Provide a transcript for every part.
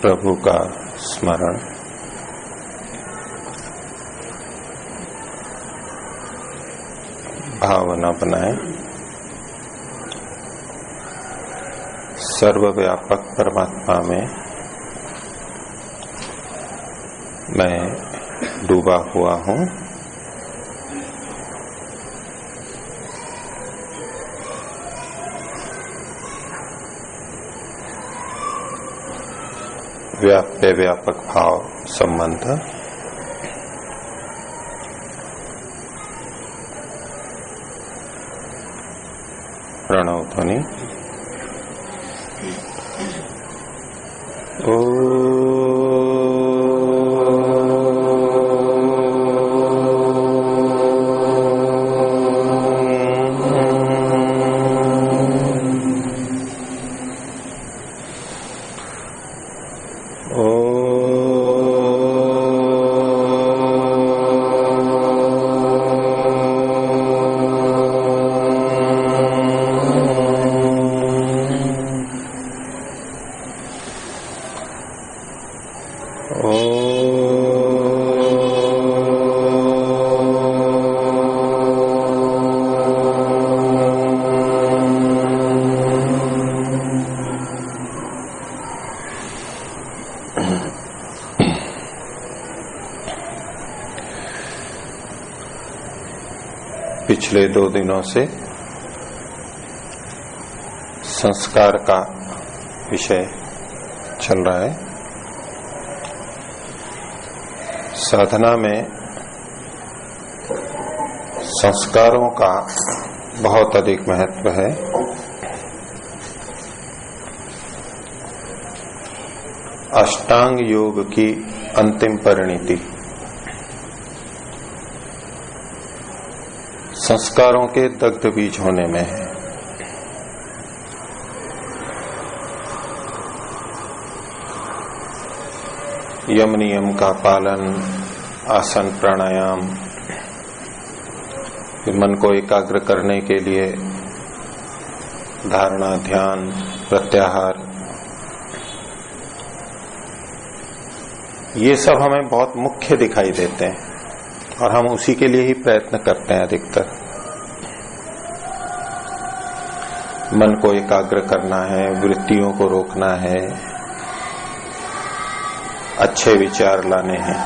प्रभु का स्मरण, भावना बनाएं। सर्वव्यापक परमात्मा में मैं डूबा हुआ हूं। व्याप्य व्यापक भाव संबंध, प्रणव ध्वनि। पिछले 2 दिनों से संस्कार का विषय चल रहा है। साधना में संस्कारों का बहुत अधिक महत्व है। अष्टांग योग की अंतिम परिणति संस्कारों के दग्ध बीज होने में है। यम नियम का पालन, आसन, प्राणायाम, मन को एकाग्र करने के लिए धारणा, ध्यान, प्रत्याहार, ये सब हमें बहुत मुख्य दिखाई देते हैं और हम उसी के लिए ही प्रयत्न करते हैं अधिकतर। मन को एकाग्र करना है, वृत्तियों को रोकना है, अच्छे विचार लाने हैं।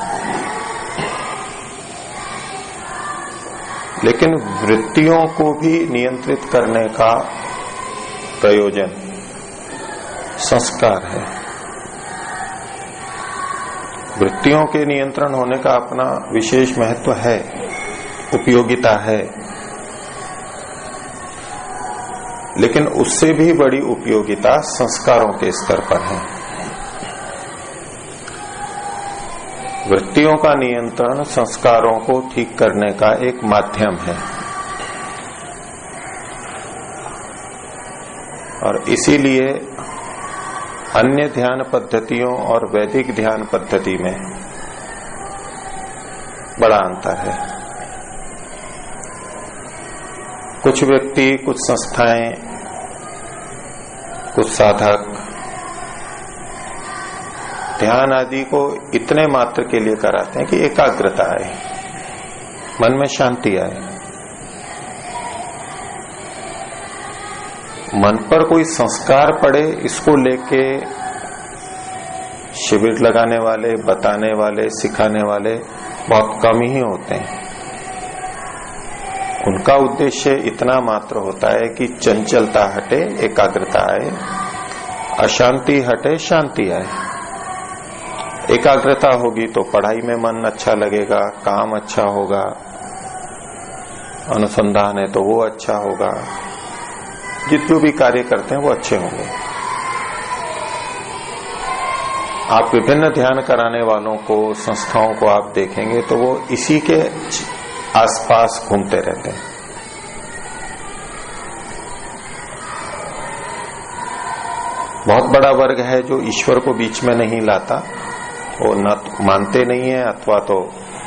लेकिन वृत्तियों को भी नियंत्रित करने का प्रयोजन संस्कार है। वृत्तियों के नियंत्रण होने का अपना विशेष महत्व है, उपयोगिता है, लेकिन उससे भी बड़ी उपयोगिता संस्कारों के स्तर पर है। वृत्तियों का नियंत्रण संस्कारों को ठीक करने का एक माध्यम है और इसीलिए अन्य ध्यान पद्धतियों और वैदिक ध्यान पद्धति में बड़ा अंतर है। कुछ व्यक्ति, कुछ संस्थाएं, कुछ साधक ध्यान आदि को इतने मात्र के लिए कराते हैं कि एकाग्रता आए, मन में शांति आए। मन पर कोई संस्कार पड़े, इसको लेके शिविर लगाने वाले, बताने वाले, सिखाने वाले बहुत कम ही होते हैं। उनका उद्देश्य इतना मात्र होता है कि चंचलता हटे, एकाग्रता आए, अशांति हटे, शांति आए। एकाग्रता होगी तो पढ़ाई में मन अच्छा लगेगा, काम अच्छा होगा, अनुसंधान है तो वो अच्छा होगा, जितने भी कार्य करते हैं वो अच्छे होंगे। आप विभिन्न ध्यान कराने वालों को, संस्थाओं को आप देखेंगे तो वो इसी के आसपास घूमते रहते हैं। बहुत बड़ा वर्ग है जो ईश्वर को बीच में नहीं लाता, वो न मानते नहीं है अथवा तो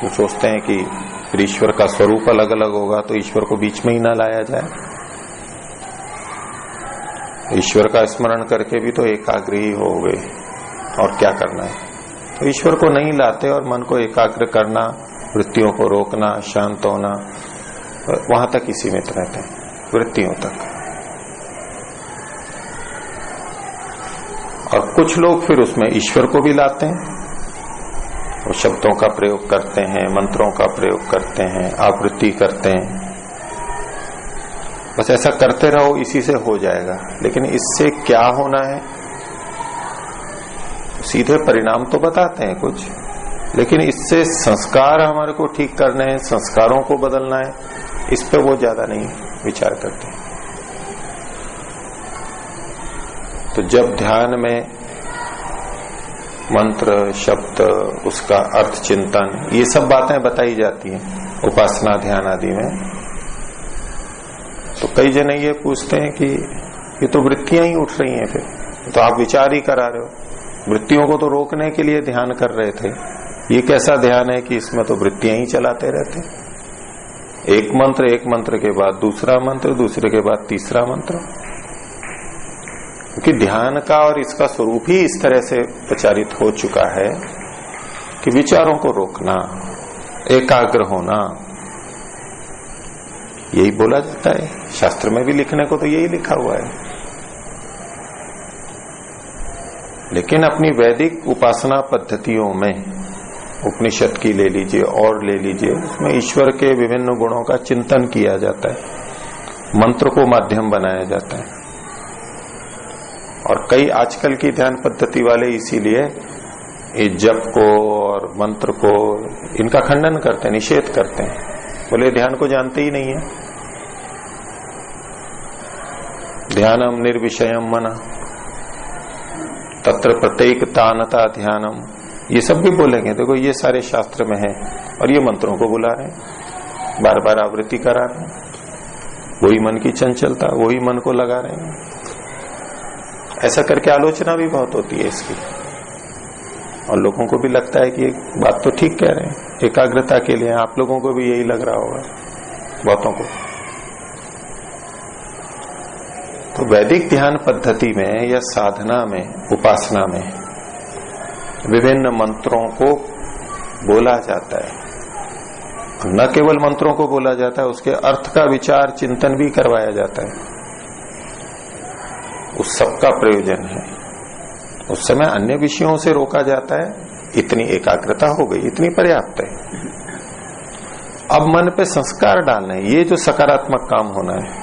सोचते हैं कि ईश्वर का स्वरूप अलग अलग होगा तो ईश्वर को बीच में ही ना लाया जाए। ईश्वर का स्मरण करके भी तो एकाग्र ही हो गए, और क्या करना है। तो ईश्वर को नहीं लाते और मन को एकाग्र करना, वृत्तियों को रोकना, शांत होना, वहां तक ही सीमित रहते हैं, वृत्तियों तक। और कुछ लोग फिर उसमें ईश्वर को भी लाते हैं, वो शब्दों का प्रयोग करते हैं, मंत्रों का प्रयोग करते हैं, आवृत्ति करते हैं। बस ऐसा करते रहो, इसी से हो जाएगा। लेकिन इससे क्या होना है, सीधे परिणाम तो बताते हैं कुछ, लेकिन इससे संस्कार हमारे को ठीक करने हैं, संस्कारों को बदलना है, इस पे वो ज्यादा नहीं विचार करते। तो जब ध्यान में मंत्र, शब्द, उसका अर्थ चिंतन, ये सब बातें बताई जाती हैं उपासना ध्यान आदि में, तो कई जने ये पूछते हैं कि ये तो वृत्तियां ही उठ रही हैं, फिर तो आप विचार ही करा रहे हो। वृत्तियों को तो रोकने के लिए ध्यान कर रहे थे, ये कैसा ध्यान है कि इसमें तो वृत्तियां ही चलाते रहते, एक मंत्र के बाद दूसरा मंत्र, दूसरे के बाद तीसरा मंत्र। क्योंकि ध्यान का और इसका स्वरूप ही इस तरह से प्रचारित हो चुका है कि विचारों को रोकना, एकाग्र होना, यही बोला जाता है। शास्त्र में भी लिखने को तो यही लिखा हुआ है। लेकिन अपनी वैदिक उपासना पद्धतियों में, उपनिषद की ले लीजिए और ले लीजिए, उसमें ईश्वर के विभिन्न गुणों का चिंतन किया जाता है, मंत्र को माध्यम बनाया जाता है। और कई आजकल की ध्यान पद्धति वाले इसीलिए ये जप को और मंत्र को, इनका खंडन करते हैं, निषेध करते हैं, बोले ध्यान को जानते ही नहीं है। ध्यानम निर्विषयम मन तत्र प्रत्येक तानता ध्यानम, ये सब भी बोलेंगे। देखो ये सारे शास्त्र में है, और ये मंत्रों को बुला रहे हैं, बार बार आवृत्ति करा रहे हैं, वही मन की चंचलता, वही मन को लगा रहे हैं। ऐसा करके आलोचना भी बहुत होती है इसकी, और लोगों को भी लगता है कि बात तो ठीक कह रहे हैं, एकाग्रता के लिए। आप लोगों को भी यही लग रहा होगा, बहुतों को। तो वैदिक ध्यान पद्धति में या साधना में, उपासना में विभिन्न मंत्रों को बोला जाता है। न केवल मंत्रों को बोला जाता है, उसके अर्थ का विचार चिंतन भी करवाया जाता है। उस सब का प्रयोजन है। उस समय अन्य विषयों से रोका जाता है, इतनी एकाग्रता हो गई, इतनी पर्याप्त है। अब मन पे संस्कार डालना है, ये जो सकारात्मक काम होना है,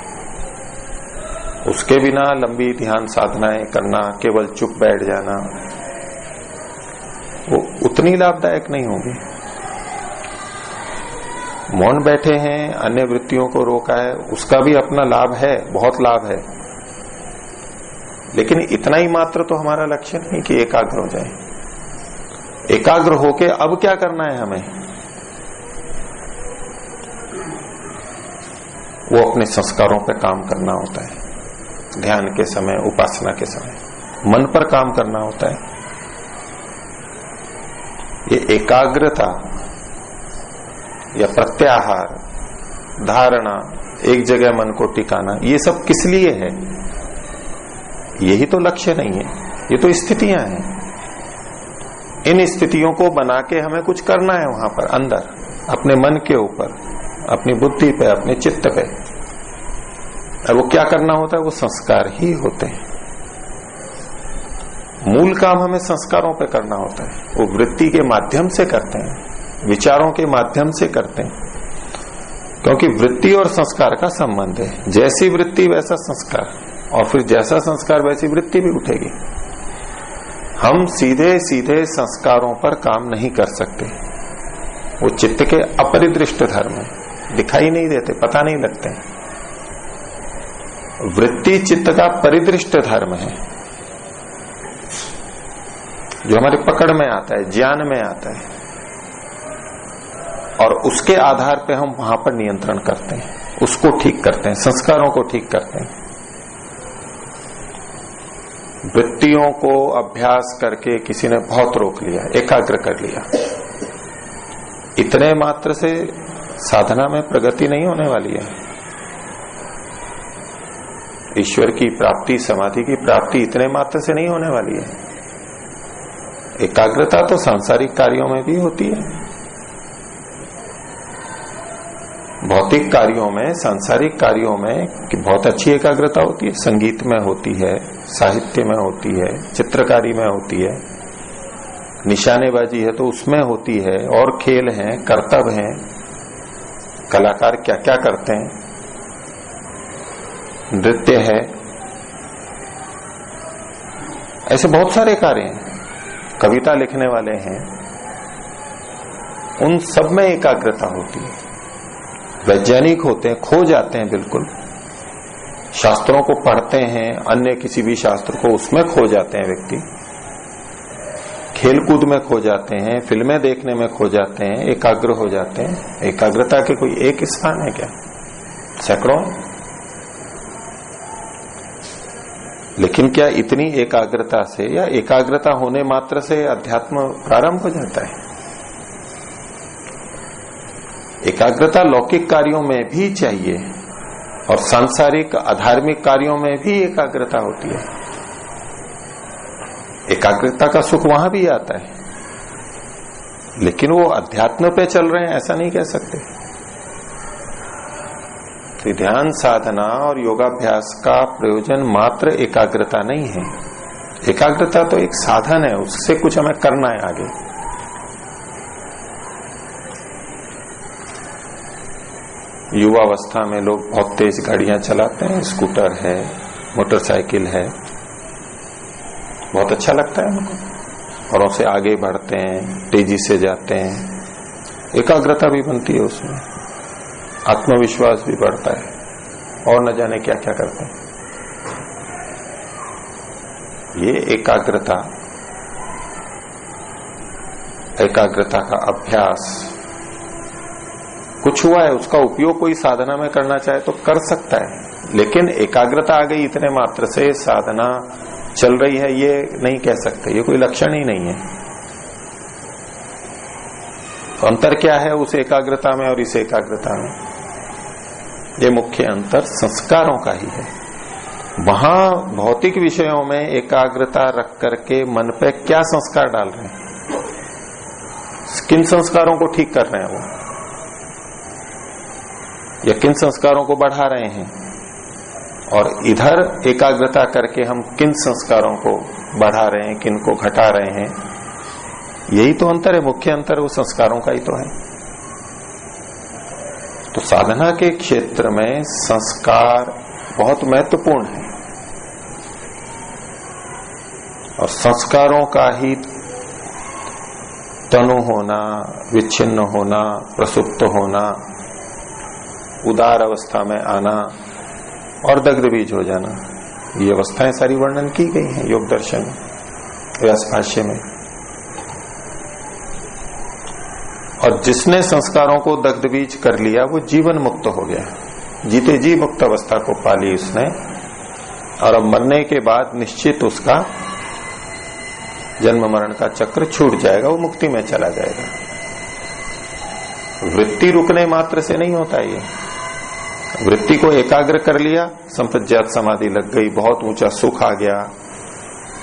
उसके बिना लंबी ध्यान साधनाएं करना, केवल चुप बैठ जाना, वो उतनी लाभदायक नहीं होगी। मौन बैठे हैं, अन्य वृत्तियों को रोका है, उसका भी अपना लाभ है, बहुत लाभ है, लेकिन इतना ही मात्र तो हमारा लक्ष्य नहीं कि एकाग्र हो जाए। एकाग्र होके अब क्या करना है हमें, वो अपने संस्कारों पर काम करना होता है। ध्यान के समय, उपासना के समय मन पर काम करना होता है। ये एकाग्रता या प्रत्याहार, धारणा, एक जगह मन को टिकाना, ये सब किस लिए है? यही तो लक्ष्य नहीं है, ये तो स्थितियां हैं। इन स्थितियों को बना के हमें कुछ करना है वहां पर अंदर, अपने मन के ऊपर, अपनी बुद्धि पे, अपने चित्त पे। और वो क्या करना होता है? वो संस्कार ही होते हैं। मूल काम हमें संस्कारों पे करना होता है। वो वृत्ति के माध्यम से करते हैं, विचारों के माध्यम से करते हैं, क्योंकि वृत्ति और संस्कार का संबंध है। जैसी वृत्ति वैसा संस्कार, और फिर जैसा संस्कार वैसी वृत्ति भी उठेगी। हम सीधे सीधे संस्कारों पर काम नहीं कर सकते। वो चित्त के अपरिदृष्ट धर्म है, दिखाई नहीं देते, पता नहीं लगते। वृत्ति चित्त का परिदृष्ट धर्म है, जो हमारे पकड़ में आता है, ज्ञान में आता है, और उसके आधार पे हम वहां पर नियंत्रण करते हैं, उसको ठीक करते हैं, संस्कारों को ठीक करते हैं। वृत्तियों को अभ्यास करके किसी ने बहुत रोक लिया, एकाग्र कर लिया, इतने मात्र से साधना में प्रगति नहीं होने वाली है। ईश्वर की प्राप्ति, समाधि की प्राप्ति इतने मात्र से नहीं होने वाली है। एकाग्रता तो सांसारिक कार्यों में भी होती है, भौतिक कार्यों में, सांसारिक कार्यों में बहुत अच्छी एकाग्रता होती है। संगीत में होती है, साहित्य में होती है, चित्रकारी में होती है, निशानेबाजी है तो उसमें होती है, और खेल हैं, कर्तव्य हैं, कलाकार क्या क्या करते हैं, नृत्य है, ऐसे बहुत सारे कार्य हैं, कविता लिखने वाले हैं, उन सब में एकाग्रता होती है। वैज्ञानिक होते हैं, खो जाते हैं बिल्कुल, शास्त्रों को पढ़ते हैं, अन्य किसी भी शास्त्र को, उसमें खो जाते हैं व्यक्ति, खेलकूद में खो जाते हैं, फिल्में देखने में खो जाते हैं, एकाग्र हो जाते हैं। एकाग्रता के कोई एक स्थान है क्या? सैकड़ों। लेकिन क्या इतनी एकाग्रता से या एकाग्रता होने मात्र से अध्यात्म प्रारंभ हो जाता है? एकाग्रता लौकिक कार्यों में भी चाहिए और सांसारिक अधार्मिक कार्यों में भी एकाग्रता होती है। एकाग्रता का सुख वहां भी आता है, लेकिन वो अध्यात्म पे चल रहे हैं ऐसा नहीं कह सकते। तो ध्यान साधना और योगाभ्यास का प्रयोजन मात्र एकाग्रता नहीं है। एकाग्रता तो एक साधन है, उससे कुछ हमें करना है आगे। युवावस्था में लोग बहुत तेज गाड़ियां चलाते हैं, स्कूटर है, मोटरसाइकिल है, बहुत अच्छा लगता है उनको, और उनसे आगे बढ़ते हैं, तेजी से जाते हैं, एकाग्रता भी बनती है उसमें, आत्मविश्वास भी बढ़ता है, और न जाने क्या क्या करते हैं। ये एकाग्रता का अभ्यास कुछ हुआ है, उसका उपयोग कोई साधना में करना चाहे तो कर सकता है, लेकिन एकाग्रता आ गई इतने मात्र से साधना चल रही है ये नहीं कह सकते, ये कोई लक्षण ही नहीं है। तो अंतर क्या है उस एकाग्रता में और इस एकाग्रता में? ये मुख्य अंतर संस्कारों का ही है। वहां भौतिक विषयों में एकाग्रता रख करके मन पे क्या संस्कार डाल रहे हैं, किन संस्कारों को ठीक कर रहे हैं वो, या किन संस्कारों को बढ़ा रहे हैं, और इधर एकाग्रता करके हम किन संस्कारों को बढ़ा रहे हैं, किन को घटा रहे हैं। यही तो अंतर है, मुख्य अंतर वो संस्कारों का ही तो है। तो साधना के क्षेत्र में संस्कार बहुत महत्वपूर्ण है, और संस्कारों का ही तनु होना, विच्छिन्न होना, प्रसुप्त होना, उदार अवस्था में आना और दग्ध बीज हो जाना, ये अवस्थाएं सारी वर्णन की गई हैं योग दर्शन व्यास भाष्य में। और जिसने संस्कारों को दग्ध बीज कर लिया वो जीवन मुक्त हो गया, जीते जी मुक्त अवस्था को पाली उसने, और अब मरने के बाद निश्चित उसका जन्म मरण का चक्र छूट जाएगा, वो मुक्ति में चला जाएगा। वृत्ति रुकने मात्र से नहीं होता ये। वृत्ति को एकाग्र कर लिया, संप्रज्ञात समाधि लग गई, बहुत ऊंचा सुख आ गया,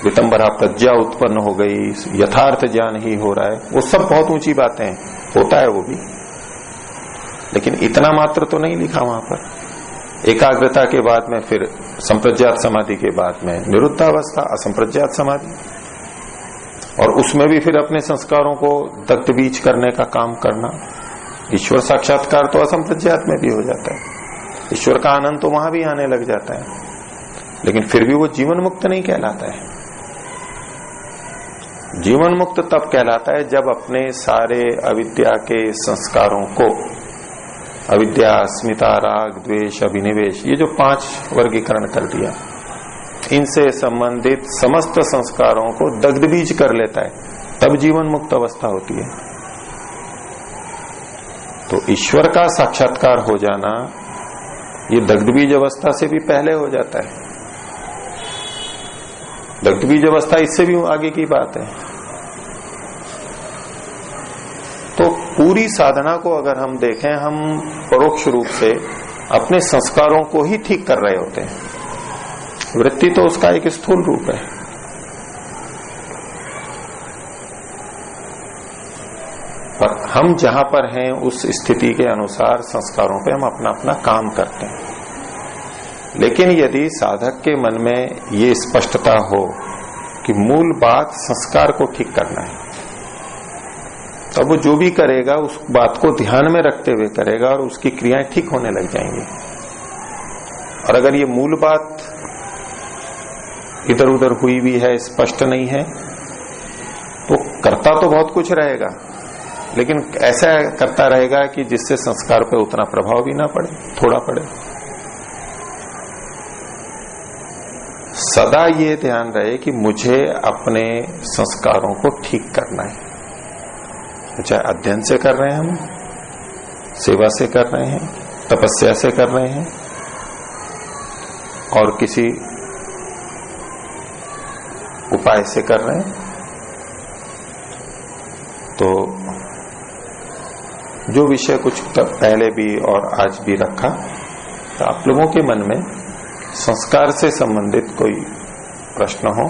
वितंबरा प्रज्ञा उत्पन्न हो गई, यथार्थ ज्ञान ही हो रहा है, वो सब बहुत ऊंची बातें होता है वो भी, लेकिन इतना मात्र तो नहीं लिखा वहां पर। एकाग्रता के बाद में फिर संप्रज्ञात समाधि के बाद में निरुद्धावस्था, असंप्रज्ञात समाधि, और उसमें भी फिर अपने संस्कारों को दग्ध बीज करने का काम करना। ईश्वर साक्षात्कार तो असंप्रज्ञात में भी हो जाता है, ईश्वर का आनंद तो वहां भी आने लग जाता है, लेकिन फिर भी वो जीवन मुक्त नहीं कहलाता है। जीवन मुक्त तब कहलाता है जब अपने सारे अविद्या के संस्कारों को, अविद्या, अस्मिता, राग, द्वेष, अभिनिवेश, ये जो 5 वर्गीकरण कर दिया, इनसे संबंधित समस्त संस्कारों को दग्ध बीज कर लेता है, तब जीवन मुक्त अवस्था होती है। तो ईश्वर का साक्षात्कार हो जाना ये दग्ध बीज अवस्था से भी पहले हो जाता है। दग्ध बीज अवस्था इससे भी आगे की बात है। तो पूरी साधना को अगर हम देखें, हम परोक्ष रूप से अपने संस्कारों को ही ठीक कर रहे होते हैं। वृत्ति तो उसका एक स्थूल रूप है, हम जहां पर हैं उस स्थिति के अनुसार संस्कारों पे हम अपना अपना काम करते हैं। लेकिन यदि साधक के मन में ये स्पष्टता हो कि मूल बात संस्कार को ठीक करना है, तब वो जो भी करेगा उस बात को ध्यान में रखते हुए करेगा और उसकी क्रियाएं ठीक होने लग जाएंगी। और अगर ये मूल बात इधर उधर हुई भी है, स्पष्ट नहीं है, तो करता तो बहुत कुछ रहेगा, लेकिन ऐसा करता रहेगा कि जिससे संस्कार पे उतना प्रभाव भी ना पड़े, थोड़ा पड़े। सदा ये ध्यान रहे कि मुझे अपने संस्कारों को ठीक करना है, चाहे अध्ययन से कर रहे हैं हम, सेवा से कर रहे हैं, तपस्या से कर रहे हैं, और किसी उपाय से कर रहे हैं। तो जो विषय कुछ पहले भी और आज भी रखा, तो आप लोगों के मन में संस्कार से संबंधित कोई प्रश्न हो,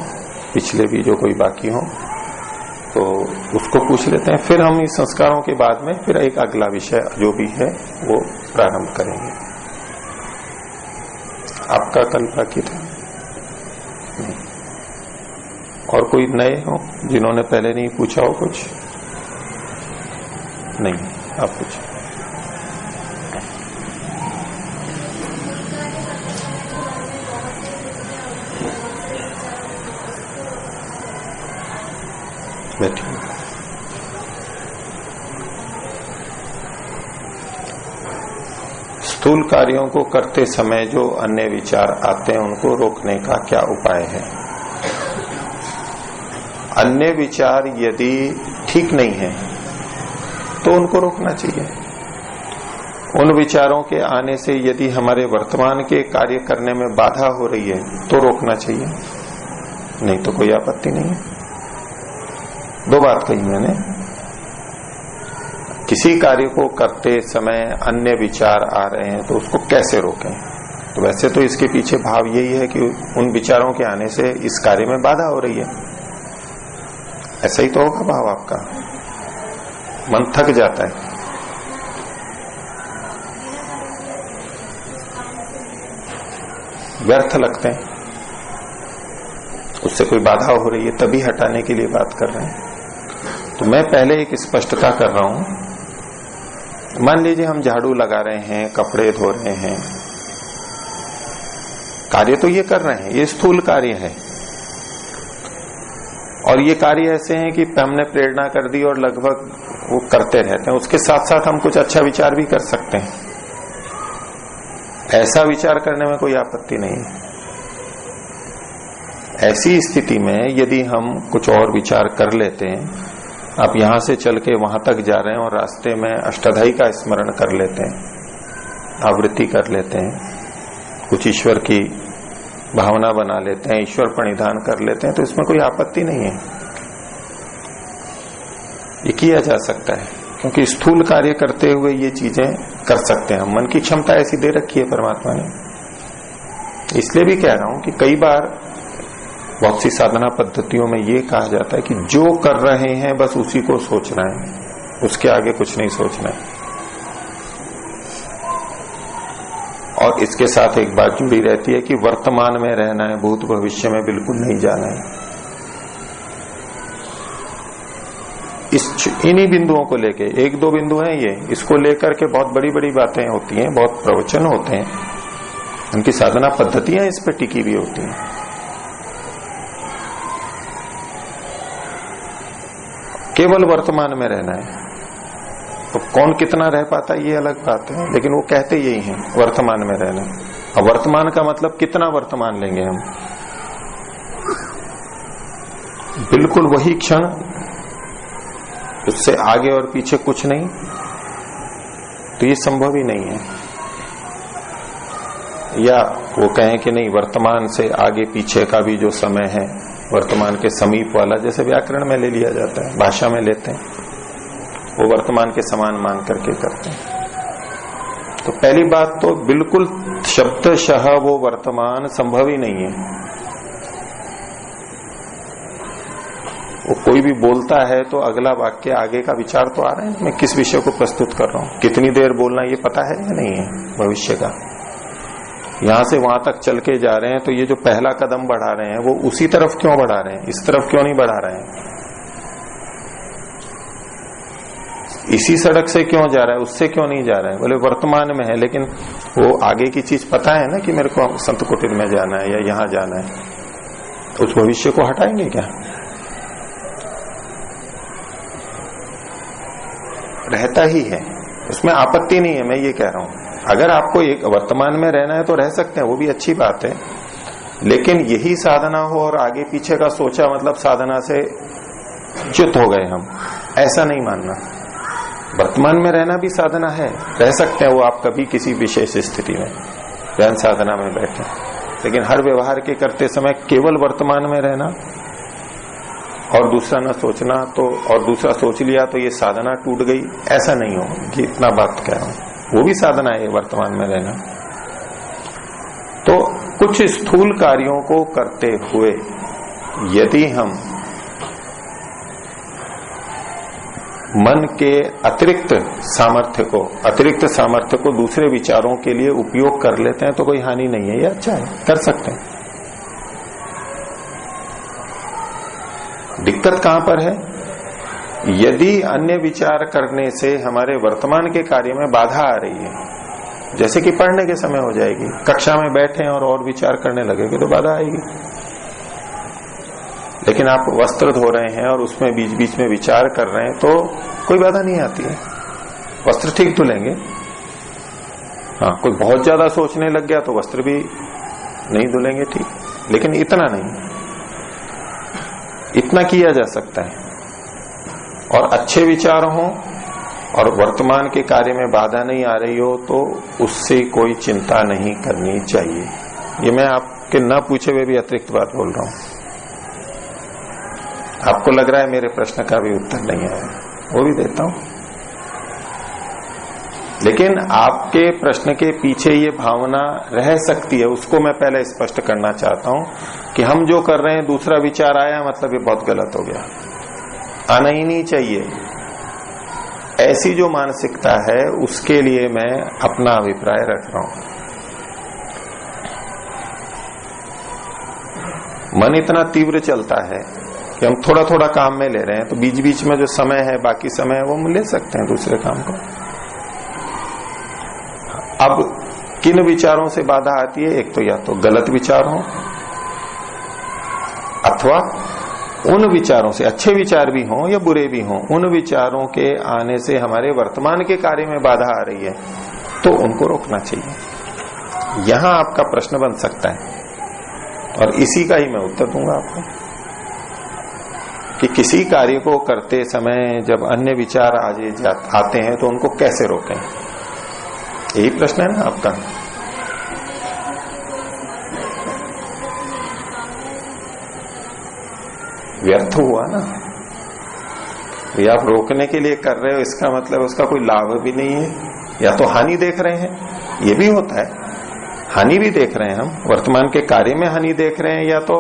पिछले भी जो कोई बाकी हो, तो उसको पूछ लेते हैं। फिर हम इस संस्कारों के बाद में फिर एक अगला विषय जो भी है वो प्रारंभ करेंगे। आपका कल बाकी था? नहीं। और कोई नए हो जिन्होंने पहले नहीं पूछा हो कुछ? नहीं, आप पूछे। बैठिए। स्थूल कार्यों को करते समय जो अन्य विचार आते हैं उनको रोकने का क्या उपाय है? अन्य विचार यदि ठीक नहीं है तो उनको रोकना चाहिए। उन विचारों के आने से यदि हमारे वर्तमान के कार्य करने में बाधा हो रही है तो रोकना चाहिए, नहीं तो कोई आपत्ति नहीं है। दो बात कही मैंने, किसी कार्य को करते समय अन्य विचार आ रहे हैं तो उसको कैसे रोकें। तो वैसे तो इसके पीछे भाव यही है कि उन विचारों के आने से इस कार्य में बाधा हो रही है, ऐसा ही तो होगा भाव आपका। मन थक जाता है, व्यर्थ लगते हैं, उससे कोई बाधा हो रही है, तभी हटाने के लिए बात कर रहे हैं। तो मैं पहले एक स्पष्टता कर रहा हूं। मान लीजिए हम झाड़ू लगा रहे हैं, कपड़े धो रहे हैं, कार्य तो ये कर रहे हैं, ये स्थूल कार्य है, और ये कार्य ऐसे हैं कि हमने प्रेरणा कर दी और लगभग वो करते रहते हैं। उसके साथ साथ हम कुछ अच्छा विचार भी कर सकते हैं, ऐसा विचार करने में कोई आपत्ति नहीं है। ऐसी स्थिति में यदि हम कुछ और विचार कर लेते हैं, आप यहां से चल के वहां तक जा रहे हैं और रास्ते में अष्टाध्यायी का स्मरण कर लेते हैं, आवृत्ति कर लेते हैं, कुछ ईश्वर की भावना बना लेते हैं, ईश्वर प्रणिधान कर लेते हैं, तो इसमें कोई आपत्ति नहीं है, ये किया जा सकता है। क्योंकि स्थूल कार्य करते हुए ये चीजें कर सकते हैं, मन की क्षमता ऐसी दे रखी है परमात्मा ने। इसलिए भी कह रहा हूं कि कई बार बहुत सी साधना पद्धतियों में ये कहा जाता है कि जो कर रहे हैं बस उसी को सोचना है, उसके आगे कुछ नहीं सोचना है। और इसके साथ एक बात जुड़ी रहती है कि वर्तमान में रहना है, भूत भविष्य में बिल्कुल नहीं जाना है। इन्हीं बिंदुओं को लेके, एक दो बिंदु हैं ये, इसको लेकर के बहुत बड़ी बड़ी बातें होती हैं, बहुत प्रवचन होते हैं, उनकी साधना पद्धतियां इस पर टिकी भी होती हैं। केवल वर्तमान में रहना है, तो कौन कितना रह पाता है ये अलग बात है, लेकिन वो कहते यही हैं, वर्तमान में रहना। अब वर्तमान का मतलब कितना वर्तमान लेंगे हम? बिल्कुल वही क्षण, उससे आगे और पीछे कुछ नहीं, तो ये संभव ही नहीं है। या वो कहें कि नहीं, वर्तमान से आगे पीछे का भी जो समय है, वर्तमान के समीप वाला, जैसे व्याकरण में ले लिया जाता है, भाषा में लेते हैं, वो वर्तमान के समान मान करके करते हैं। तो पहली बात तो बिल्कुल शब्दशः वो वर्तमान संभव ही नहीं है। वो कोई भी बोलता है तो अगला वाक्य आगे का विचार तो आ रहा है, मैं किस विषय को प्रस्तुत कर रहा हूं, कितनी देर बोलना ये पता है या नहीं है भविष्य का। यहां से वहां तक चल के जा रहे हैं तो ये जो पहला कदम बढ़ा रहे हैं वो उसी तरफ क्यों बढ़ा रहे हैं, इस तरफ क्यों नहीं बढ़ा रहे हैं, इसी सड़क से क्यों जा रहा है, उससे क्यों नहीं जा रहा है। बोले वर्तमान में है, लेकिन वो आगे की चीज पता है ना कि मेरे को संत कुटीर में जाना है या यहां जाना है, तो उस भविष्य को हटाएंगे क्या? रहता ही है, उसमें आपत्ति नहीं है। मैं ये कह रहा हूं अगर आपको एक वर्तमान में रहना है तो रह सकते हैं, वो भी अच्छी बात है, लेकिन यही साधना हो और आगे पीछे का सोचा मतलब साधना से च्युत हो गए हम, ऐसा नहीं मानना। वर्तमान में रहना भी साधना है, रह सकते हैं वो आप कभी किसी विशेष स्थिति में ध्यान साधना में बैठे, लेकिन हर व्यवहार के करते समय केवल वर्तमान में रहना और दूसरा न सोचना तो, और दूसरा सोच लिया तो ये साधना टूट गई, ऐसा नहीं हो कि इतना बात कह रहा हूं, वो भी साधना है वर्तमान में रहना। तो कुछ स्थूल कार्यों को करते हुए यदि हम मन के अतिरिक्त सामर्थ्य को दूसरे विचारों के लिए उपयोग कर लेते हैं तो कोई हानि नहीं है, ये अच्छा है, कर सकते हैं। दिक्कत कहां पर है? यदि अन्य विचार करने से हमारे वर्तमान के कार्य में बाधा आ रही है, जैसे कि पढ़ने के समय हो जाएगी, कक्षा में बैठे और विचार करने लगेंगे तो बाधा आएगी। लेकिन आप वस्त्र धो रहे हैं और उसमें बीच बीच में विचार कर रहे हैं तो कोई बाधा नहीं आती है, वस्त्र ठीक धुलेंगे। हाँ, कोई बहुत ज्यादा सोचने लग गया तो वस्त्र भी नहीं धुलेंगे, ठीक, लेकिन इतना नहीं, इतना किया जा सकता है। और अच्छे विचार हों और वर्तमान के कार्य में बाधा नहीं आ रही हो तो उससे कोई चिंता नहीं करनी चाहिए। ये मैं आपके न पूछे हुए भी अतिरिक्त बात बोल रहा हूं। आपको लग रहा है मेरे प्रश्न का भी उत्तर नहीं आया, वो भी देता हूं, लेकिन आपके प्रश्न के पीछे ये भावना रह सकती है, उसको मैं पहले स्पष्ट करना चाहता हूं कि हम जो कर रहे हैं दूसरा विचार आया मतलब ये बहुत गलत हो गया, आना ही नहीं चाहिए। ऐसी जो मानसिकता है उसके लिए मैं अपना अभिप्राय रख रहा हूं। मन इतना तीव्र चलता है कि हम थोड़ा थोड़ा काम में ले रहे हैं, तो बीच बीच में जो समय है, बाकी समय है, वो हम ले सकते हैं दूसरे काम को। अब किन विचारों से बाधा आती है? एक तो या तो गलत विचार हो, अथवा उन विचारों से, अच्छे विचार भी हों या बुरे भी हों, उन विचारों के आने से हमारे वर्तमान के कार्य में बाधा आ रही है तो उनको रोकना चाहिए। यहां आपका प्रश्न बन सकता है और इसी का ही मैं उत्तर दूंगा आपको कि किसी कार्य को करते समय जब अन्य विचार आते हैं तो उनको कैसे रोकें, यही प्रश्न है ना आपका। व्यर्थ हुआ ना, ये आप रोकने के लिए कर रहे हो, इसका मतलब उसका कोई लाभ भी नहीं है, या तो हानि देख रहे हैं, ये भी होता है, हानि भी देख रहे हैं हम, वर्तमान के कार्य में हानि देख रहे हैं, या तो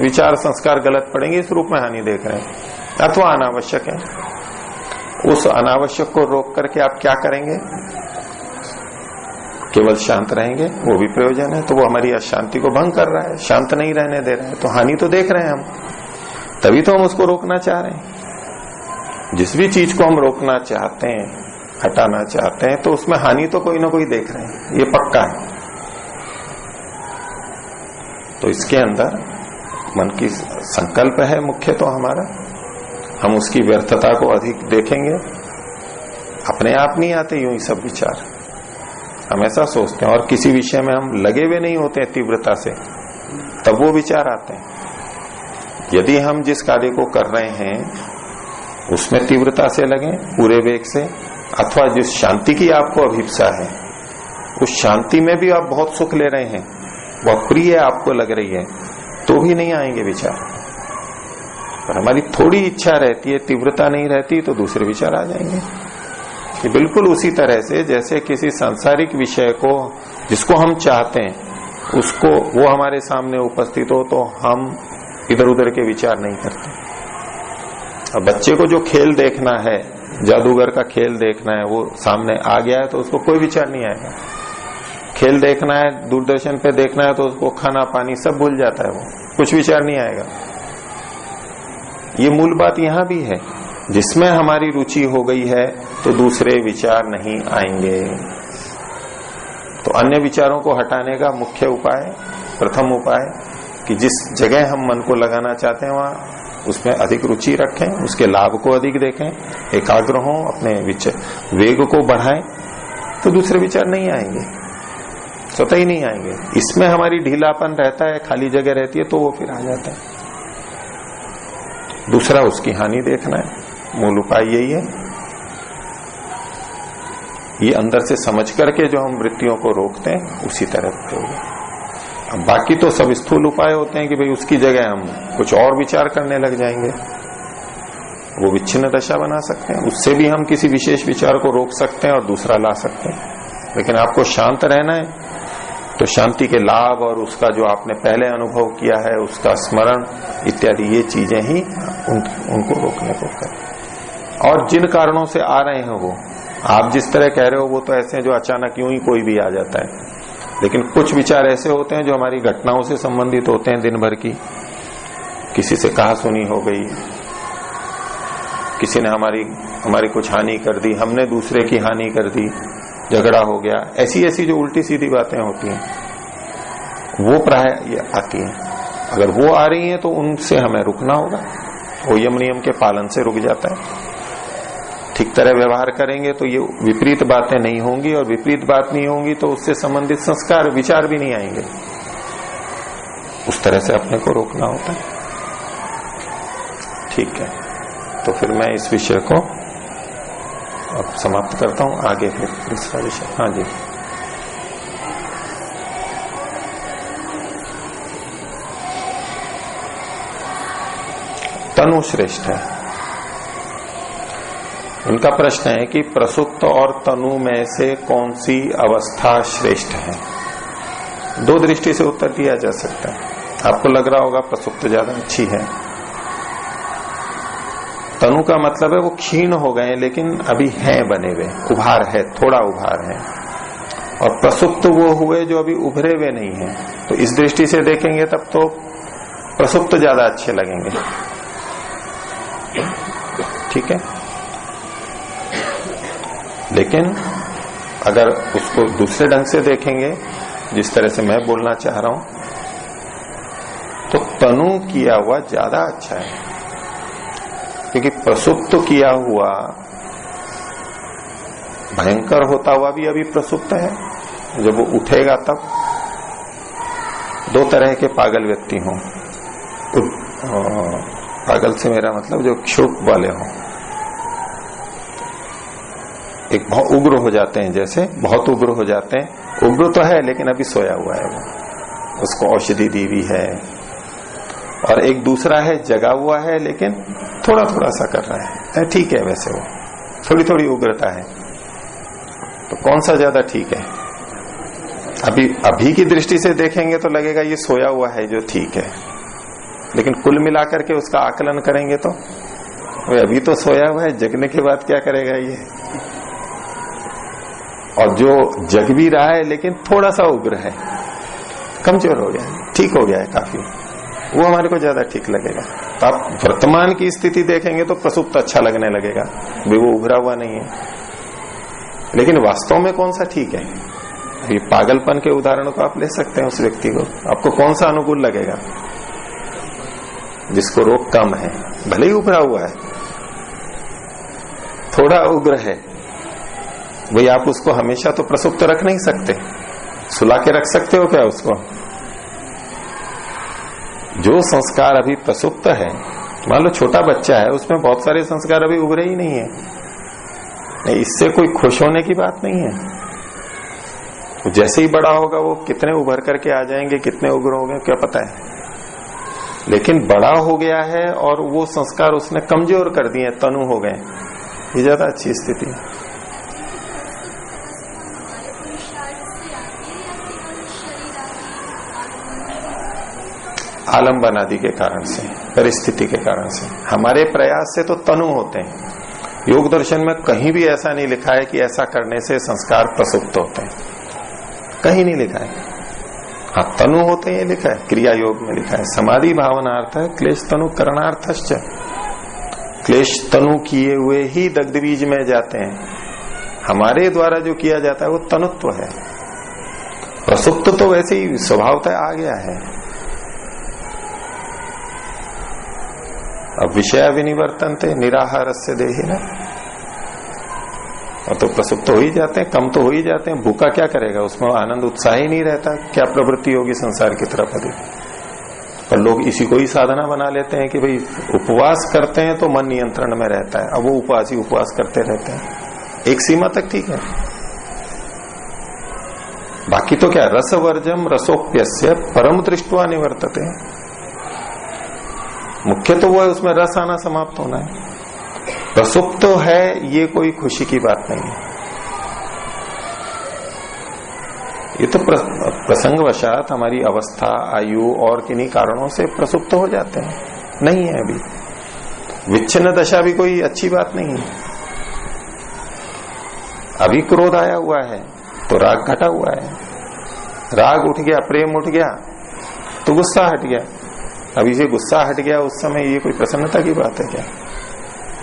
विचार संस्कार गलत पड़ेंगे इस रूप में हानि देख रहे हैं, अथवा अनावश्यक है। उस अनावश्यक को रोक करके आप क्या करेंगे? केवल शांत रहेंगे, वो भी प्रयोजन है। तो वो हमारी अशांति को भंग कर रहा है, शांत नहीं रहने दे रहा है, तो हानि तो देख रहे हैं हम, तभी तो हम उसको रोकना चाह रहे हैं। जिस भी चीज को हम रोकना चाहते हैं, हटाना चाहते हैं, तो उसमें हानि तो कोई ना कोई देख रहे हैं, ये पक्का है। तो इसके अंदर मन की संकल्प है मुख्य तो हमारा, हम उसकी व्यर्थता को अधिक देखेंगे। अपने आप नहीं आते यूं ही सब विचार, हम ऐसा सोचते हैं और किसी विषय में हम लगे हुए नहीं होते हैं तीव्रता से, तब वो विचार आते हैं। यदि हम जिस कार्य को कर रहे हैं उसमें तीव्रता से लगे, पूरे वेग से, अथवा जिस शांति की आपको अभिप्सा है उस शांति में भी आप बहुत सुख ले रहे हैं, वह प्रिय आपको लग रही है, तो भी नहीं आएंगे विचार। पर हमारी थोड़ी इच्छा रहती है, तीव्रता नहीं रहती, तो दूसरे विचार आ जाएंगे। कि बिल्कुल उसी तरह से जैसे किसी सांसारिक विषय को जिसको हम चाहते हैं उसको वो हमारे सामने उपस्थित हो तो हम इधर उधर के विचार नहीं करते, अब बच्चे को जो खेल देखना है, जादूगर का खेल देखना है, वो सामने आ गया है तो उसको कोई विचार नहीं आएगा। खेल देखना है, दूरदर्शन पे देखना है तो उसको खाना पानी सब भूल जाता है, वो कुछ विचार नहीं आएगा। ये मूल बात यहां भी है, जिसमें हमारी रुचि हो गई है तो दूसरे विचार नहीं आएंगे। तो अन्य विचारों को हटाने का मुख्य उपाय, प्रथम उपाय, कि जिस जगह हम मन को लगाना चाहते हैं वहां उसमें अधिक रुचि रखें, उसके लाभ को अधिक देखें, एकाग्र हों, अपने वेग को बढ़ाएं, तो दूसरे विचार नहीं आएंगे, स्वतः ही नहीं आएंगे। इसमें हमारी ढीलापन रहता है, खाली जगह रहती है, तो वो फिर आ जाता है। दूसरा, उसकी हानि देखना है, मूल उपाय यही है। ये अंदर से समझ करके जो हम वृत्तियों को रोकते हैं उसी तरह प्रयोग है। अब बाकी तो सब स्थूल उपाय होते हैं कि भाई उसकी जगह हम कुछ और विचार करने लग जाएंगे, वो विच्छिन्न दशा बना सकते हैं। उससे भी हम किसी विशेष विचार को रोक सकते हैं और दूसरा ला सकते हैं। लेकिन आपको शांत रहना है तो शांति के लाभ और उसका जो आपने पहले अनुभव किया है उसका स्मरण इत्यादि ये चीजें ही उनको रोकने को करें। और जिन कारणों से आ रहे हैं वो आप जिस तरह कह रहे हो वो तो ऐसे हैं जो अचानक यूं ही कोई भी आ जाता है, लेकिन कुछ विचार ऐसे होते हैं जो हमारी घटनाओं से संबंधित होते हैं, दिन भर की, किसी से कहा सुनी हो गई, किसी ने हमारी कुछ हानि कर दी, हमने दूसरे की हानि कर दी, झगड़ा हो गया, ऐसी ऐसी जो उल्टी सीधी बातें होती हैं वो प्राय आती हैं। अगर वो आ रही हैं तो उनसे हमें रुकना होगा, वो यम नियम के पालन से रुक जाता है। ठीक तरह व्यवहार करेंगे तो ये विपरीत बातें नहीं होंगी, और विपरीत बात नहीं होंगी तो उससे संबंधित संस्कार विचार भी नहीं आएंगे। उस तरह से अपने को रोकना होता है। ठीक है, तो फिर मैं इस विषय को अब समाप्त करता हूं, आगे फिर दूसरा विषय। हाँ जी, तनु श्रेष्ठ है। उनका प्रश्न है कि प्रसुप्त और तनु में से कौन सी अवस्था श्रेष्ठ है। दो दृष्टि से उत्तर दिया जा सकता है। आपको लग रहा होगा प्रसुप्त ज्यादा अच्छी है। तनु का मतलब है वो क्षीण हो गए लेकिन अभी हैं बने हुए, उभार है, थोड़ा उभार है। और प्रसुप्त वो हुए जो अभी उभरे हुए नहीं है। तो इस दृष्टि से देखेंगे तब तो प्रसुप्त ज्यादा अच्छे लगेंगे। ठीक है, लेकिन अगर उसको दूसरे ढंग से देखेंगे, जिस तरह से मैं बोलना चाह रहा हूं, तो तनु किया हुआ ज्यादा अच्छा है। क्योंकि प्रसुप्त किया हुआ भयंकर होता हुआ भी अभी प्रसुप्त है। जब वो उठेगा तब दो तरह के पागल व्यक्ति हों। पागल से मेरा मतलब जो क्षोभ वाले हों। एक बहुत उग्र हो जाते हैं, जैसे बहुत उग्र हो जाते हैं। उग्र तो है लेकिन अभी सोया हुआ है वो, उसको औषधि दी हुई है। और एक दूसरा है जगा हुआ है लेकिन थोड़ा थोड़ा सा कर रहा है, ठीक है, वैसे वो थोड़ी थोड़ी उग्रता है। तो कौन सा ज्यादा ठीक है? अभी की दृष्टि से देखेंगे तो लगेगा ये सोया हुआ है जो ठीक है, लेकिन कुल मिलाकर के उसका आकलन करेंगे तो अभी तो सोया हुआ है, जगने के बाद क्या करेगा ये। और जो जग भी रहा है लेकिन थोड़ा सा उग्र है, कमजोर हो गया है, ठीक हो गया है काफी, वो हमारे को ज्यादा ठीक लगेगा। तो आप वर्तमान की स्थिति देखेंगे तो प्रसुप्त अच्छा लगने लगेगा, भी वो उभरा हुआ नहीं है। लेकिन वास्तव में कौन सा ठीक है? ये पागलपन के उदाहरण को आप ले सकते हैं। उस व्यक्ति को आपको कौन सा अनुकूल लगेगा? जिसको रोग कम है, भले ही उभरा हुआ है, थोड़ा उग्र है, भाई आप उसको हमेशा तो प्रसुप्त रख नहीं सकते, सुला के रख सकते हो क्या उसको? जो संस्कार अभी प्रसुप्त है, मान लो छोटा बच्चा है, उसमें बहुत सारे संस्कार अभी उभरे ही नहीं है, इससे कोई खुश होने की बात नहीं है। तो जैसे ही बड़ा होगा वो कितने उभर करके आ जाएंगे, कितने उग्र हो गए क्या पता है। लेकिन बड़ा हो गया है और वो संस्कार उसने कमजोर कर दिए, तनु हो गए, ये ज्यादा अच्छी स्थिति है। आलंबन आदि के कारण से, परिस्थिति के कारण से। हमारे प्रयास से तो तनु होते हैं। योग दर्शन में कहीं भी ऐसा नहीं लिखा है कि ऐसा करने से संस्कार प्रसुप्त होते हैं, कहीं नहीं लिखा है। हाँ, तनु होते हैं ये लिखा है, क्रिया योग में लिखा है। समाधि भावनार्थ है, क्लेश तनु करणार्थश्च। क्लेश तनु किए हुए ही दग्ध बीज में जाते हैं। हमारे द्वारा जो किया जाता है वो तनुत्व है। प्रसुप्त तो वैसे ही स्वभावतः आ गया है। अब विषय विनिवर्तनते निराहार से देहि ना, और तो प्रसुप्त हो ही जाते हैं, कम तो हो ही जाते हैं। भूखा क्या करेगा, उसमें आनंद उत्साह ही नहीं रहता, क्या प्रवृत्ति होगी संसार की तरफ अधिक। पर लोग इसी को ही साधना बना लेते हैं कि भाई उपवास करते हैं तो मन नियंत्रण में रहता है। अब वो उपवास ही उपवास करते रहते हैं, एक सीमा तक ठीक है। बाकी तो क्या, रसवर्जम रसोप्यस्य परम दृष्टवा निवर्तते। मुख्य तो वो है, उसमें रस आना समाप्त होना है। प्रसुप्त तो है, ये कोई खुशी की बात नहीं है। ये तो प्रसंगवशात हमारी अवस्था, आयु और किन्हीं कारणों से प्रसुप्त हो जाते हैं, नहीं है अभी। विच्छिन्न दशा भी कोई अच्छी बात नहीं है। अभी क्रोध आया हुआ है तो राग घटा हुआ है, राग उठ गया, प्रेम उठ गया तो गुस्सा हट गया। अभी से गुस्सा हट गया उस समय, ये कोई प्रसन्नता की बात है क्या?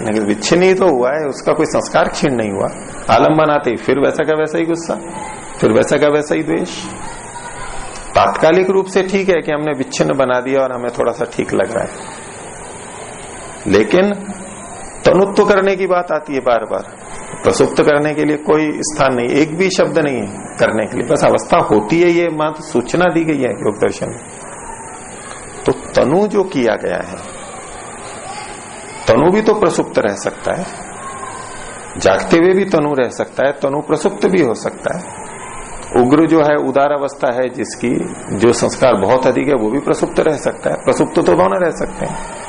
लेकिन विच्छिन्न ही तो हुआ है, उसका कोई संस्कार क्षीण नहीं हुआ। आलम्बन आते ही फिर वैसा का वैसा ही गुस्सा, फिर वैसा का वैसा ही द्वेष। तात्कालिक रूप से ठीक है कि हमने विच्छिन्न बना दिया और हमें थोड़ा सा ठीक लग रहा है, लेकिन तनुत्व करने की बात आती है बार बार। प्रसुप्त करने के लिए कोई स्थान नहीं, एक भी शब्द नहीं है करने के लिए, बस अवस्था होती है, ये मात्र सूचना दी गई है योग दर्शन में। तो तनु जो किया गया है, तनु भी तो प्रसुप्त रह सकता है, जागते हुए भी तनु रह सकता है, तनु प्रसुप्त भी हो सकता है। उग्र जो है, उदार अवस्था है जिसकी, जो संस्कार बहुत अधिक है, वो भी प्रसुप्त रह सकता है। प्रसुप्त तो दोनों रह सकते हैं।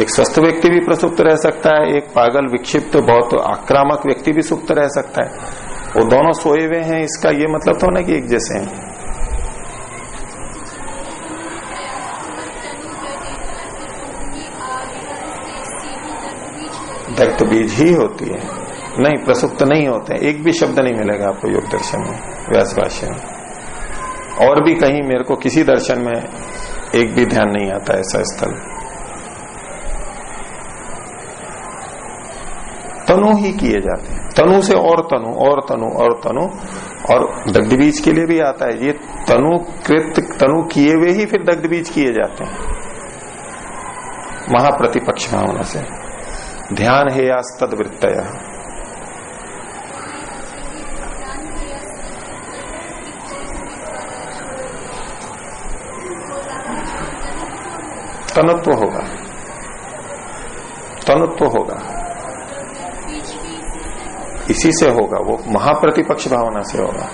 एक स्वस्थ व्यक्ति भी प्रसुप्त रह सकता है, एक पागल विक्षिप्त बहुत आक्रामक व्यक्ति भी सुप्त रह सकता है। वो दोनों सोए हुए हैं, इसका ये मतलब तो ना कि एक जैसे हैं। दग्ध बीज ही होती है, नहीं प्रसुप्त नहीं होते हैं। एक भी शब्द नहीं मिलेगा आपको योग दर्शन में, व्यास भाष्य में, और भी कहीं मेरे को किसी दर्शन में एक भी ध्यान नहीं आता ऐसा स्थल। तनु ही किए जाते हैं, तनु से और तनु और तनु और तनु, और दग्ध बीज के लिए भी आता है ये। तनु कृत, तनु किए हुए ही फिर दग्ध बीज किए जाते हैं महाप्रतिपक्ष भावना से। ध्यान है या तद्वृत्तय, तनुत्व होगा, तनुत्व होगा, इसी से होगा, वो महाप्रतिपक्ष भावना से होगा।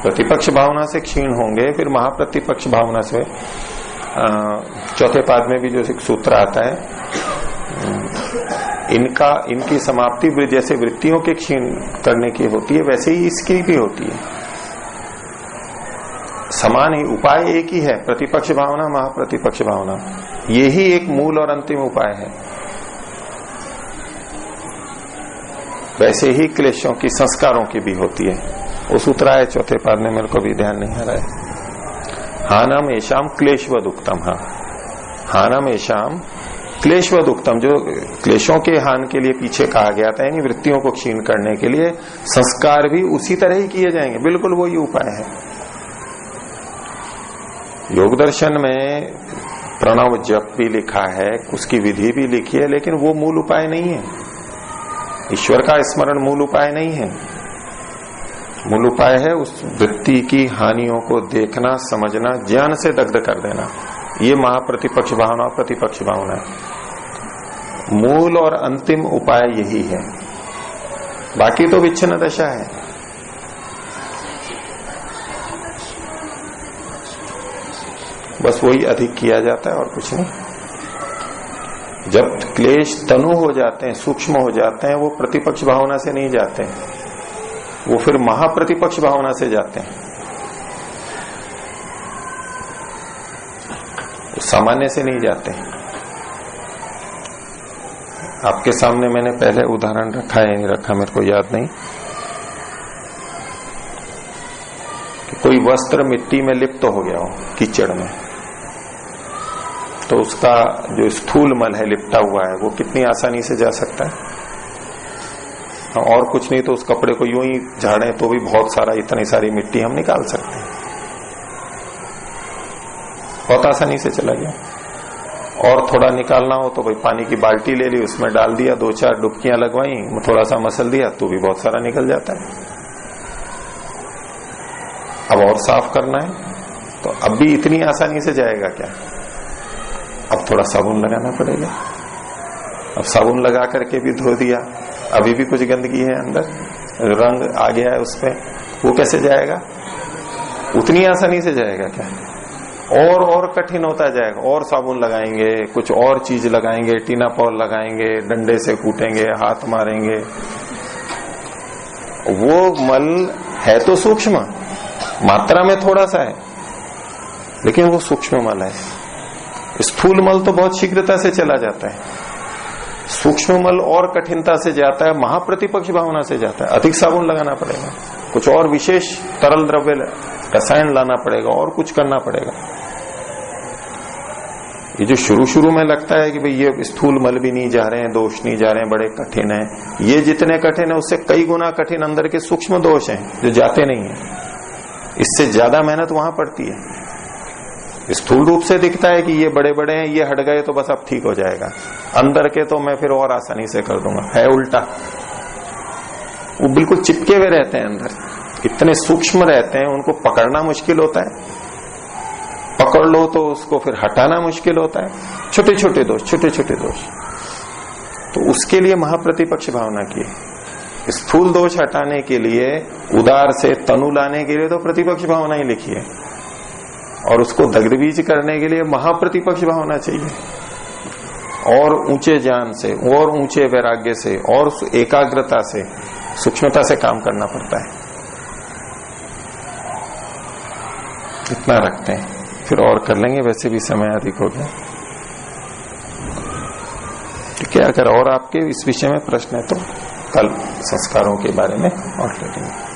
प्रतिपक्ष भावना से क्षीण होंगे, फिर महाप्रतिपक्ष भावना से। चौथे पाद में भी जो एक सूत्र आता है, इनकी समाप्ति जैसे वृत्तियों के क्षीण करने की होती है, वैसे ही इसकी भी होती है। समान ही उपाय एक ही है, प्रतिपक्ष भावना महाप्रतिपक्ष भावना, ये ही एक मूल और अंतिम उपाय है। वैसे ही क्लेशों की, संस्कारों की भी होती है। वो सूत्र है चौथे पाद में, मेरे को भी ध्यान नहीं आ रहा है। हानम एशाम क्लेशवद उक्तम, हानम एशाम क्लेशवद उक्तम, जो क्लेशों के हान के लिए पीछे कहा गया था, यानी वृत्तियों को क्षीण करने के लिए संस्कार भी उसी तरह ही किए जाएंगे, बिल्कुल वही उपाय है। योग दर्शन में प्रणव जप भी लिखा है, उसकी विधि भी लिखी है, लेकिन वो मूल उपाय नहीं है। ईश्वर का स्मरण मूल उपाय नहीं है। मूल उपाय है उस वृत्ति की हानियों को देखना, समझना, ज्ञान से दग्ध कर देना। ये महाप्रतिपक्ष भावना, प्रतिपक्ष भावना है। मूल और अंतिम उपाय यही है, बाकी तो विच्छिन्न दशा है। बस वही अधिक किया जाता है और कुछ नहीं। जब क्लेश तनु हो जाते हैं, सूक्ष्म हो जाते हैं, वो प्रतिपक्ष भावना से नहीं जाते हैं, वो फिर महाप्रतिपक्ष भावना से जाते हैं। तो सामान्य से नहीं जाते। आपके सामने मैंने पहले उदाहरण रखा है, नहीं रखा मेरे को याद नहीं, कि कोई वस्त्र मिट्टी में लिप्त हो गया हो कीचड़ में, तो उसका जो स्थूल मल है लिपटा हुआ है वो कितनी आसानी से जा सकता है। और कुछ नहीं तो उस कपड़े को यूं ही झाड़ें तो भी बहुत सारा, इतनी सारी मिट्टी हम निकाल सकते हैं, बहुत आसानी से चला गया। और थोड़ा निकालना हो तो भाई पानी की बाल्टी ले ली, उसमें डाल दिया, 2-4 डुबकियां लगवाई, थोड़ा सा मसल दिया तो भी बहुत सारा निकल जाता है। अब और साफ करना है तो अब भी इतनी आसानी से जाएगा क्या? अब थोड़ा साबुन लगाना पड़ेगा। अब साबुन लगा करके भी धो दिया, अभी भी कुछ गंदगी है अंदर, रंग आ गया है उस पे, वो कैसे जाएगा? उतनी आसानी से जाएगा क्या? और कठिन होता जाएगा। और साबुन लगाएंगे, कुछ और चीज लगाएंगे, टीनापॉल लगाएंगे, डंडे से कूटेंगे, हाथ मारेंगे। वो मल है तो सूक्ष्म, मात्रा में थोड़ा सा है, लेकिन वो सूक्ष्म मल है। स्थूल मल तो बहुत शीघ्रता से चला जाता है, सूक्ष्म मल और कठिनता से जाता है, महाप्रतिपक्ष भावना से जाता है। अधिक साबुन लगाना पड़ेगा, कुछ और विशेष तरल द्रव्य रसायन लाना पड़ेगा, और कुछ करना पड़ेगा। ये जो शुरू में लगता है कि भाई ये स्थूल मल भी नहीं जा रहे हैं, दोष नहीं जा रहे हैं, बड़े कठिन है, ये जितने कठिन है उससे कई गुना कठिन अंदर के सूक्ष्म दोष हैं जो जाते नहीं है। इससे ज्यादा मेहनत वहां पड़ती है। स्थूल रूप से दिखता है कि ये बड़े बड़े हैं, ये हट गए तो बस अब ठीक हो जाएगा, अंदर के तो मैं फिर और आसानी से कर दूंगा, है उल्टा। वो बिल्कुल चिपके हुए रहते हैं अंदर, इतने सूक्ष्म रहते हैं, उनको पकड़ना मुश्किल होता है, पकड़ लो तो उसको फिर हटाना मुश्किल होता है। छोटे छोटे दोष। तो उसके लिए महाप्रतिपक्ष भावना की। स्थूल दोष हटाने के लिए, उदार से तनु लाने के लिए तो प्रतिपक्ष भावना ही लिखी है, और उसको दग्धबीज करने के लिए महाप्रतिपक्ष भावना चाहिए। और ऊंचे ज्ञान से, और ऊंचे वैराग्य से, और एकाग्रता से, सूक्ष्मता से काम करना पड़ता है। इतना रखते हैं, फिर और कर लेंगे, वैसे भी समय अधिक हो गया। ठीक है, अगर और आपके इस विषय में प्रश्न है तो कल संस्कारों के बारे में और लेंगे।